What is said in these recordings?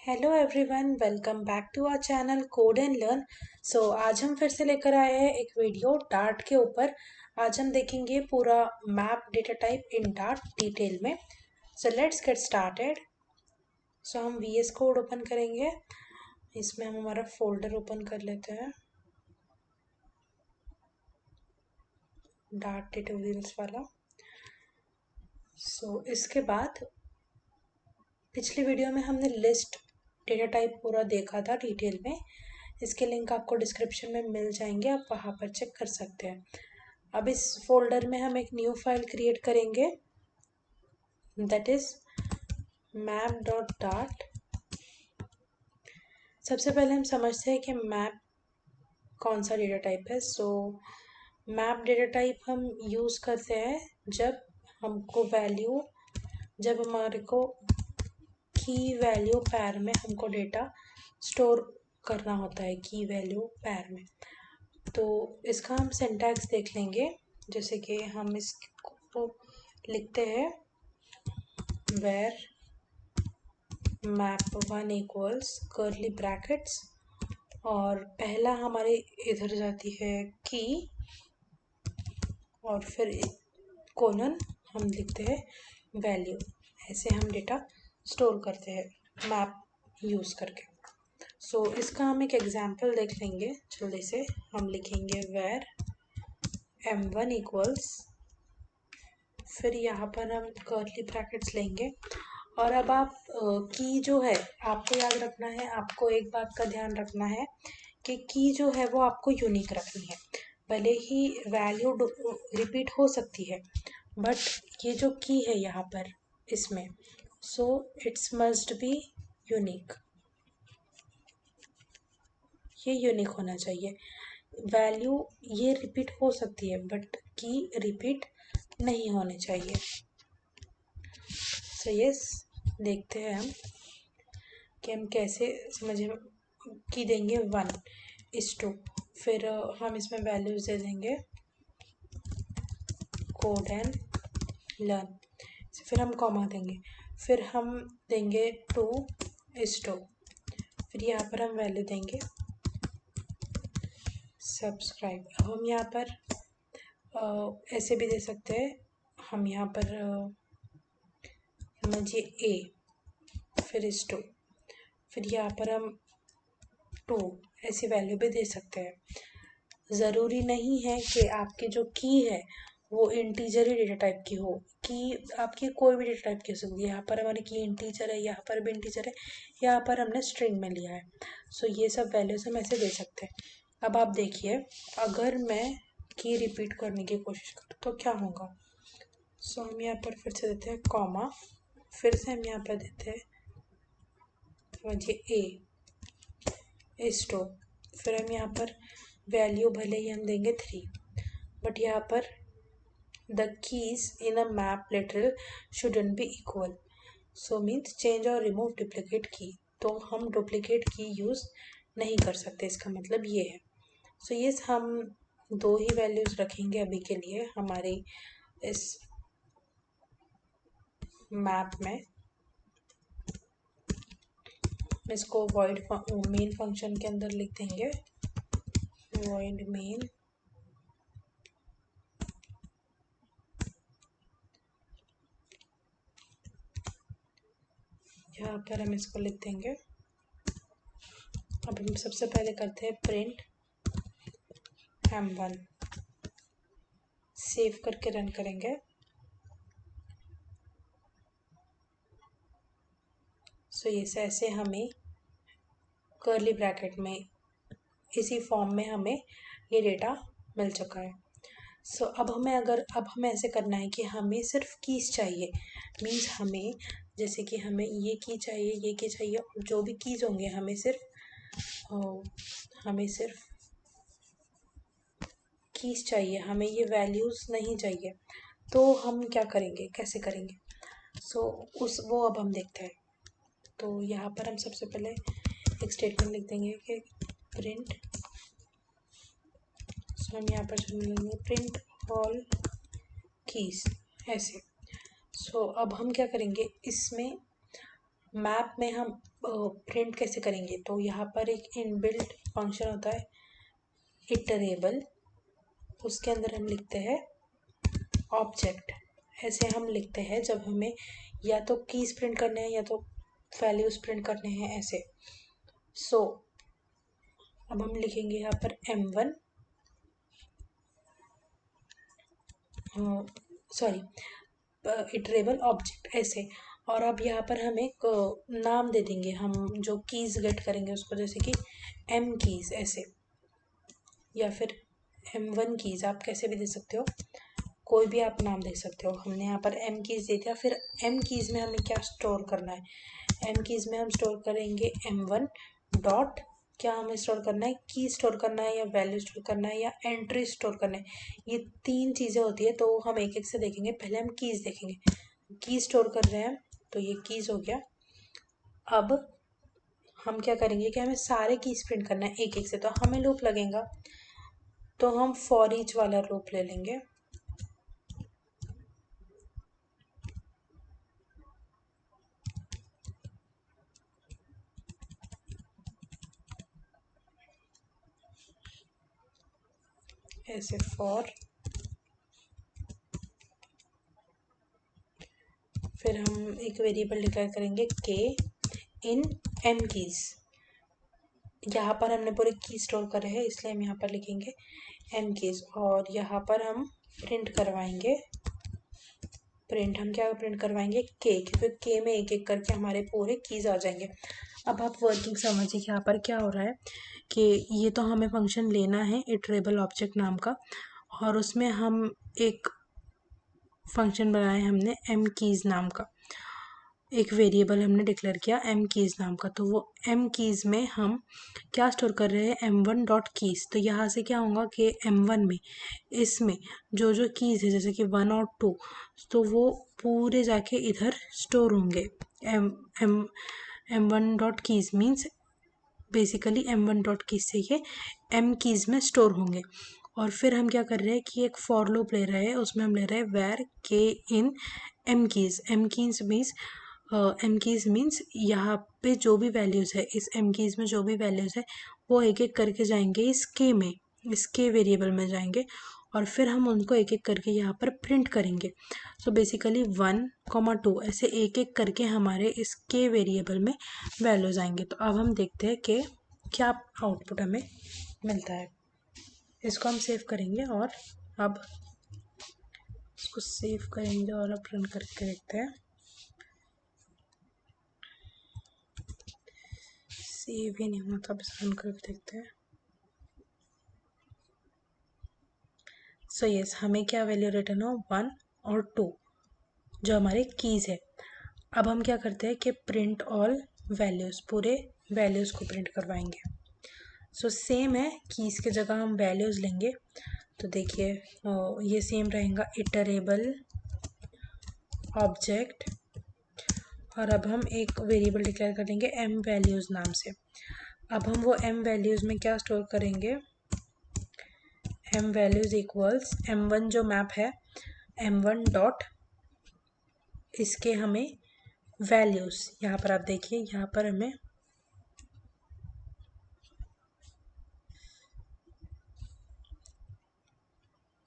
Hello everyone, welcome back to our channel code and learn. आज हम फिर से लेकर आए हैं एक वीडियो डार्ट के ऊपर। आज हम देखेंगे पूरा map data type in Dart detail में। So let's get started. हम वीएस कोड ओपन करेंगे। इसमें हम हमारा फोल्डर ओपन कर लेते हैं, डार्ट ट्यूटोरियल्स वाला। इसके बाद पिछली वीडियो में हमने लिस्ट डेटा टाइप पूरा देखा था डिटेल में। इसके लिंक आपको डिस्क्रिप्शन में मिल जाएंगे, आप वहाँ पर चेक कर सकते हैं। अब इस फोल्डर में हम एक न्यू फाइल क्रिएट करेंगे, दैट इज map.dart। सबसे पहले हम समझते हैं कि मैप कौन सा डेटा टाइप है। मैप डेटा टाइप हम यूज़ करते हैं जब हमारे को की वैल्यू पैर में हमको डेटा स्टोर करना होता है, की वैल्यू पैर में। तो इसका हम सिंटैक्स देख लेंगे। जैसे कि हम इसको लिखते हैं where map1 equals curly brackets, और पहला हमारे इधर जाती है की, और फिर कोलन हम लिखते हैं वैल्यू। ऐसे हम डेटा स्टोर करते हैं मैप यूज़ करके। इसका हम एक एग्जाम्पल देख लेंगे जल्दी से। हम लिखेंगे where m1 इक्वल्स, फिर यहाँ पर हम कर्ली ब्रैकेट्स लेंगे। और अब आप की जो है आपको याद रखना है, आपको एक बात का ध्यान रखना है कि की जो है वो आपको यूनिक रखनी है। भले ही वैल्यू रिपीट हो सकती है, बट ये जो की है यहाँ पर इसमें, इट्स मस्ट बी यूनिक। ये यूनिक होना चाहिए। वैल्यू ये रिपीट हो सकती है बट की रिपीट नहीं होनी चाहिए। यस, देखते हैं हम कि हम कैसे समझे। की देंगे 1:2, फिर हम इसमें वैल्यूज दे देंगे कोड एंड लर्न, फिर हम कॉमा देंगे, फिर हम देंगे 2:2, फिर यहाँ पर हम वैल्यू देंगे सब्सक्राइब। अब हम यहाँ पर ऐसे भी दे सकते हैं। हम यहाँ पर समझिए a, फिर 2, फिर यहाँ पर हम 2 ऐसी वैल्यू भी दे सकते हैं। ज़रूरी नहीं है कि आपकी जो की है वो इंटीजर ही डेटा टाइप की हो। की आपकी कोई भी डेटा टाइप की हो सकती है। यहाँ पर हमारी की इंटीजर है, यहाँ पर भी इंटीजर है, यहाँ पर हमने स्ट्रिंग में लिया है। ये सब वैल्यूज हम ऐसे दे सकते हैं। अब आप देखिए, अगर मैं की रिपीट करने की कोशिश करूँ तो क्या होगा। हम यहाँ पर फिर से देते हैं कॉमा, फिर से हम यहाँ पर देते हैं समझिए a:2, फिर हम यहाँ पर वैल्यू भले ही हम देंगे 3, बट यहाँ पर the keys in a map literal shouldn't be equal. Means change और रिमूव डुप्लीकेट की, तो हम डुप्लीकेट की यूज़ नहीं कर सकते, इसका मतलब ये है। यस, हम 2 ही वैल्यूज़ रखेंगे अभी के लिए हमारे इस मैप में। इसको वॉइड मेन फंक्शन के अंदर लिख देंगे, वॉइड मेन यहाँ पर हम इसको लिख देंगे। अब हम सबसे पहले करते हैं प्रिंट m1, सेव करके रन करेंगे। ये ऐसे हमें कर्ली ब्रैकेट में इसी फॉर्म में हमें ये डेटा मिल चुका है। अब हमें ऐसे करना है कि हमें सिर्फ कीज चाहिए। मीन्स हमें जैसे कि हमें ये की चाहिए, ये की चाहिए, और जो भी कीज होंगे हमें सिर्फ कीज चाहिए, हमें ये वैल्यूज़ नहीं चाहिए। तो हम क्या करेंगे, कैसे करेंगे, वो अब हम देखते हैं। तो यहाँ पर हम सबसे पहले एक स्टेटमेंट लिख देंगे कि प्रिंट, हम यहाँ पर लिखेंगे प्रिंट ऑल कीज ऐसे। अब हम क्या करेंगे, इसमें मैप में हम प्रिंट कैसे करेंगे, तो यहाँ पर एक इनबिल्ट फंक्शन होता है इटरेबल, उसके अंदर हम लिखते हैं ऑब्जेक्ट। ऐसे हम लिखते हैं जब हमें या तो कीज प्रिंट करने हैं या तो वैल्यूज प्रिंट करने हैं ऐसे। सो अब हम लिखेंगे यहाँ पर M1 सॉरी इटरेबल ऑब्जेक्ट ऐसे। और अब यहाँ पर हम एक नाम दे देंगे, हम जो कीज गेट करेंगे उसको, जैसे कि M कीज ऐसे, या फिर M1 कीज, आप कैसे भी दे सकते हो, कोई भी आप नाम दे सकते हो। हमने यहाँ पर M कीज दे दिया। फिर M कीज में हमें क्या स्टोर करना है, M कीज में हम स्टोर करेंगे M1 डॉट, क्या हमें स्टोर करना है, की स्टोर करना है या वैल्यू स्टोर करना है या एंट्री स्टोर करना है, ये 3 चीज़ें होती है। तो हम एक एक से देखेंगे। पहले हम कीज देखेंगे, की स्टोर कर रहे हैं तो ये कीज हो गया। अब हम क्या करेंगे कि हमें सारे कीज प्रिंट करना है एक एक से, तो हमें लूप लगेगा, तो हम फॉर ईच वाला लूप ले लेंगे। ऐसे फॉर, फिर हम एक वेरिएबल डिक्लेयर करेंगे के इन M कीज। यहाँ पर हमने पूरे की स्टोर करे हैं इसलिए हम यहाँ पर लिखेंगे M कीज। और यहाँ पर हम प्रिंट करवाएंगे, प्रिंट हम क्या प्रिंट करवाएंगे के, क्योंकि के में एक एक करके हमारे पूरे कीज आ जाएंगे। अब आप वर्किंग समझिए यहाँ पर क्या हो रहा है कि ये तो हमें फंक्शन लेना है इटरेबल ऑब्जेक्ट नाम का, और उसमें हम एक फंक्शन बनाया है हमने M कीज नाम का, एक वेरिएबल हमने डिक्लेयर किया M कीज नाम का। तो वो M कीज में हम क्या स्टोर कर रहे हैं, M1 डॉट कीज। तो यहाँ से क्या होगा कि M1 में इसमें जो जो कीज है जैसे कि 1 और 2, तो वो पूरे जाके इधर स्टोर होंगे। M1 dot keys means basically M1 dot keys से ये M कीज में स्टोर होंगे। और फिर हम क्या कर रहे हैं कि एक फॉर लूप ले रहे हैं, उसमें हम ले रहे हैं वेर के इन M keys. M keys means यहाँ पे जो भी वैल्यूज़ है, इस M कीज में जो भी वैल्यूज़ है वो एक एक करके जाएंगे इस के में, इस के वेरिएबल में जाएंगे, और फिर हम उनको एक एक करके यहाँ पर प्रिंट करेंगे। सो बेसिकली 1, 2 ऐसे एक एक करके हमारे इस के वेरिएबल में वैल्यूज आएंगे। तो अब हम देखते हैं कि क्या आउटपुट हमें मिलता है। इसको हम सेव करेंगे और अब इसको सेव करेंगे और अब रन करके देखते हैं। सेव ही नहीं हुआ था, बस रन करके देखते हैं। सो यस, हमें क्या वैल्यू रिटर्न हो, 1 और 2 जो हमारे कीज है। अब हम क्या करते हैं कि प्रिंट ऑल वैल्यूज़, पूरे वैल्यूज़ को प्रिंट करवाएंगे। सो सेम है, कीज के जगह हम वैल्यूज़ लेंगे। तो देखिए ये सेम रहेगा इटरेबल ऑब्जेक्ट, और अब हम एक वेरिएबल डिक्लेयर कर देंगे M वैल्यूज़ नाम से। अब हम वो M वैल्यूज़ में क्या स्टोर करेंगे, M वैल्यूज़ इक्वल्स M1 जो मैप है M1 डॉट, इसके हमें वैल्यूज़, यहाँ पर आप देखिए यहाँ पर हमें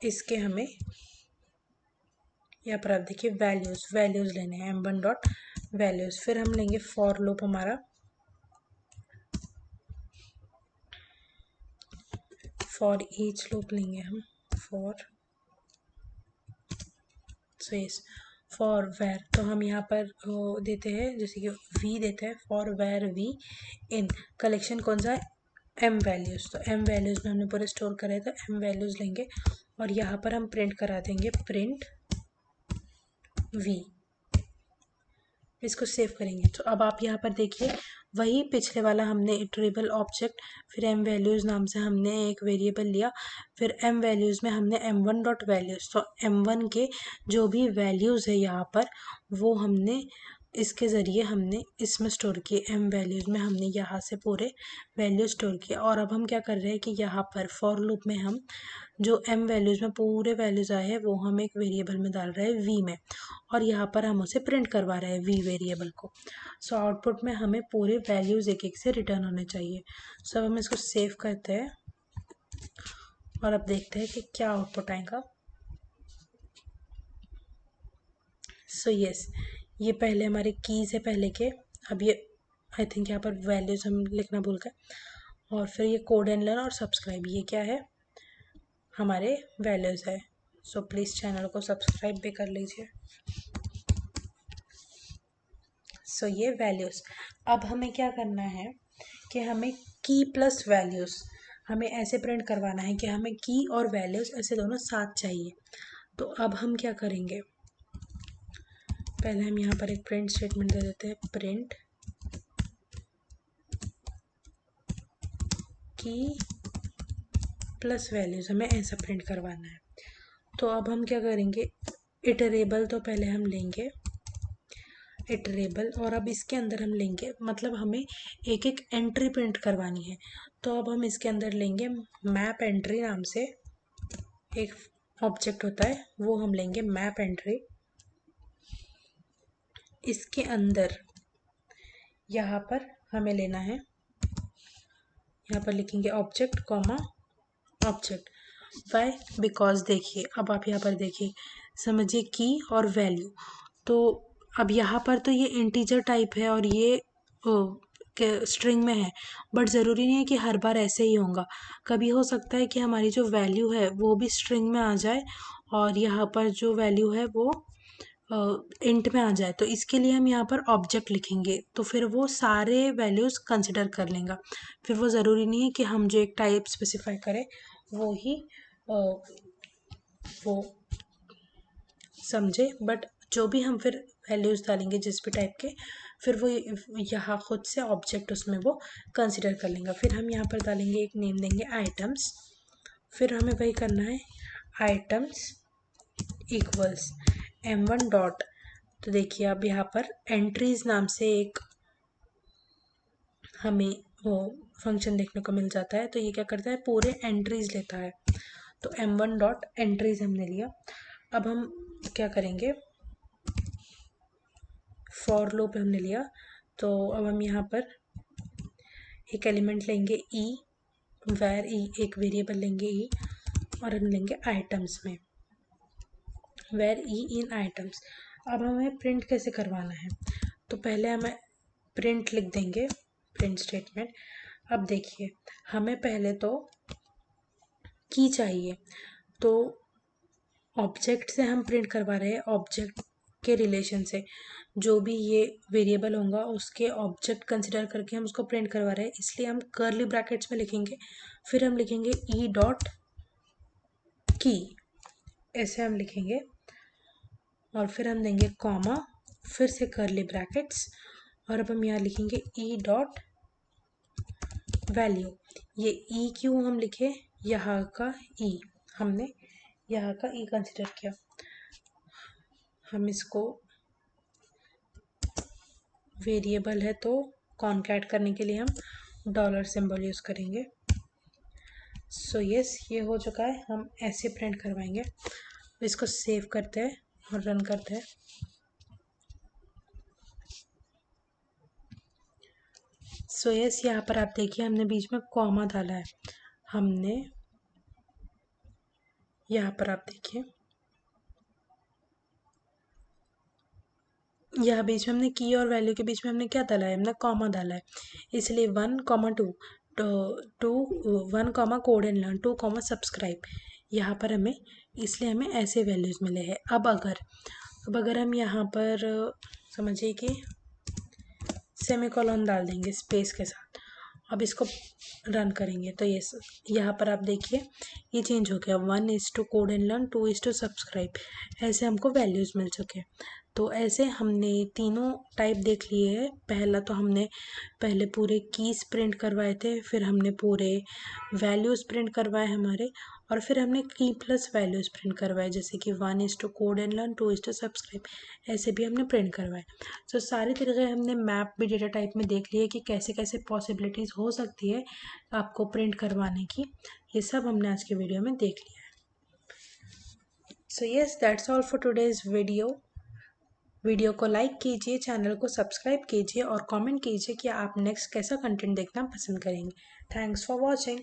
इसके हमें यहाँ पर आप देखिए वैल्यूज़ लेने हैं M1 डॉट वैल्यूज़। फिर हम लेंगे फॉर लूप, हमारा फॉर ईच लूप लेंगे हम, फॉर स्पेस फॉर वेर। तो हम यहाँ पर देते हैं जैसे कि वी देते हैं, for where we in collection कौन सा है, M वैल्यूज़। तो M वैल्यूज़ में हमने पूरे स्टोर करे तो M वैल्यूज़ लेंगे और यहाँ पर हम प्रिंट करा देंगे प्रिंट V। इसको सेव करेंगे। तो अब आप यहाँ पर देखिए वही पिछले वाला हमने इटरेबल ऑब्जेक्ट, फिर M वैल्यूज़ नाम से हमने एक वेरिएबल लिया, फिर M वैल्यूज़ में हमने M1 डॉट वैल्यूज़, तो M1 के जो भी वैल्यूज़ है यहाँ पर वो हमने इसके ज़रिए हमने इसमें स्टोर किए एम वैल्यूज़ में, हमने यहाँ से पूरे वैल्यू स्टोर किए। और अब हम क्या कर रहे हैं कि यहाँ पर फॉर लूप में हम जो एम वैल्यूज़ में पूरे वैल्यूज़ आए हैं वो हम एक वेरिएबल में डाल रहे हैं वी में, और यहाँ पर हम उसे प्रिंट करवा रहे हैं वी वेरिएबल को। सो आउटपुट में हमें पूरे वैल्यूज़ एक एक से रिटर्न होने चाहिए। सो अब हम इसको सेव करते हैं और अब देखते हैं कि क्या आउटपुट आएगा। सो यस, ये पहले हमारे कीज़ है पहले के, अब ये आई थिंक यहाँ पर वैल्यूज़ हम लिखना भूल गए, और फिर ये कोड एंड लर्न और सब्सक्राइब, ये क्या है हमारे वैल्यूज़ है। सो प्लीज़ चैनल को सब्सक्राइब भी कर लीजिए। सो ये वैल्यूज़, अब हमें क्या करना है कि हमें की प्लस वैल्यूज़ हमें ऐसे प्रिंट करवाना है कि हमें की और वैल्यूज़ ऐसे दोनों साथ चाहिए। तो अब हम क्या करेंगे, पहले हम यहाँ पर एक प्रिंट स्टेटमेंट दे देते हैं, प्रिंट की प्लस वैल्यूज़, हमें ऐसा प्रिंट करवाना है। तो अब हम क्या करेंगे, इटरेबल तो पहले हम लेंगे इटरेबल, और अब इसके अंदर हम लेंगे, मतलब हमें एक एक एंट्री प्रिंट करवानी है। तो अब हम इसके अंदर लेंगे मैप एंट्री नाम से एक ऑब्जेक्ट होता है, वो हम लेंगे मैप एंट्री। इसके अंदर यहाँ पर हमें लेना है, यहाँ पर लिखेंगे object comma object. Why, because देखिए, अब आप यहाँ पर देखिए, समझिए की और वैल्यू, तो अब यहाँ पर तो ये इंटीजर टाइप है और ये स्ट्रिंग में है, बट ज़रूरी नहीं है कि हर बार ऐसे ही होगा। कभी हो सकता है कि हमारी जो वैल्यू है वो भी स्ट्रिंग में आ जाए और यहाँ पर जो वैल्यू है वो इंट में आ जाए। तो इसके लिए हम यहाँ पर ऑब्जेक्ट लिखेंगे, तो फिर वो सारे वैल्यूज़ कंसिडर कर लेंगे। फिर वो ज़रूरी नहीं है कि हम जो एक टाइप स्पेसिफाई करें वो ही वो समझे, बट जो भी हम फिर वैल्यूज़ डालेंगे जिस भी टाइप के, फिर वो यहाँ खुद से ऑब्जेक्ट उसमें वो कंसिडर कर लेंगे। फिर हम यहाँ पर डालेंगे, एक नेम देंगे आइटम्स, फिर हमें वही करना है आइटम्स इक्वल्स m1 डॉट। तो देखिए अब यहाँ पर एंट्रीज नाम से एक हमें वो फंक्शन देखने को मिल जाता है। तो ये क्या करता है, पूरे एंट्रीज लेता है। तो m1 डॉट एंट्रीज हमने लिया। अब हम क्या करेंगे, फॉर लूप हमने लिया, तो अब हम यहाँ पर एक एलिमेंट लेंगे ई, वेर ई, एक वेरिएबल लेंगे ई, और हम लेंगे आइटम्स में वेर ई इन आइटम्स। अब हमें प्रिंट कैसे करवाना है, तो पहले हमें प्रिंट लिख देंगे, प्रिंट स्टेटमेंट। अब देखिए, हमें पहले तो की चाहिए, तो ऑब्जेक्ट से हम प्रिंट करवा रहे हैं, ऑब्जेक्ट के रिलेशन से जो भी ये वेरिएबल होगा उसके ऑब्जेक्ट कंसिडर करके हम उसको प्रिंट करवा रहे हैं, इसलिए हम कर्ली ब्रैकेट्स में लिखेंगे। फिर हम लिखेंगे ई डॉट की, ऐसे हम लिखेंगे, और फिर हम देंगे कॉमा, फिर से कर्ली ब्रैकेट्स, और अब हम यहाँ लिखेंगे ई डॉट वैल्यू। ये ई क्यों हम लिखे, यहाँ का ई, हमने यहाँ का ई कंसिडर किया। हम इसको वेरिएबल है तो कॉन्कैट करने के लिए हम डॉलर सिंबल यूज़ करेंगे। सो यस, ये हो चुका है, हम ऐसे प्रिंट करवाएंगे। इसको सेव करते हैं और रन करते हैं। सो यस, यहाँ पर आप देखिए हमने बीच में कॉमा डाला है, हमने यहाँ पर आप देखिए यहाँ बीच में हमने की और वैल्यू के बीच में हमने क्या डाला है, हमने कॉमा डाला है, इसलिए 1,2 1, कोड एंड लर्न, 2, सब्सक्राइब, यहाँ पर हमें, इसलिए हमें ऐसे वैल्यूज़ मिले हैं। अब अगर हम यहाँ पर समझिए कि सेमीकोलन डाल देंगे स्पेस के साथ, अब इसको रन करेंगे तो ये यहाँ पर आप देखिए ये चेंज हो गया, 1 is to code and learn, 2 is to subscribe, ऐसे हमको वैल्यूज़ मिल चुके हैं। तो ऐसे हमने तीनों टाइप देख लिए हैं। पहला तो हमने पहले पूरे कीज प्रिंट करवाए थे, फिर हमने पूरे वैल्यूज़ प्रिंट करवाए हमारे, और फिर हमने की प्लस वैल्यूज़ प्रिंट करवाए, जैसे कि 1 कोड एंड लर्न, 2 सब्सक्राइब, ऐसे भी हमने प्रिंट करवाए। तो सारे तरीके हमने मैप भी डेटा टाइप में देख लिए कि कैसे कैसे पॉसिबिलिटीज़ हो सकती है आपको प्रिंट करवाने की। ये सब हमने आज के वीडियो में देख लिया है। So yes, that's all for today's video को लाइक कीजिए, चैनल को सब्सक्राइब कीजिए और कमेंट कीजिए कि आप नेक्स्ट कैसा कंटेंट देखना पसंद करेंगे। Thanks for watching.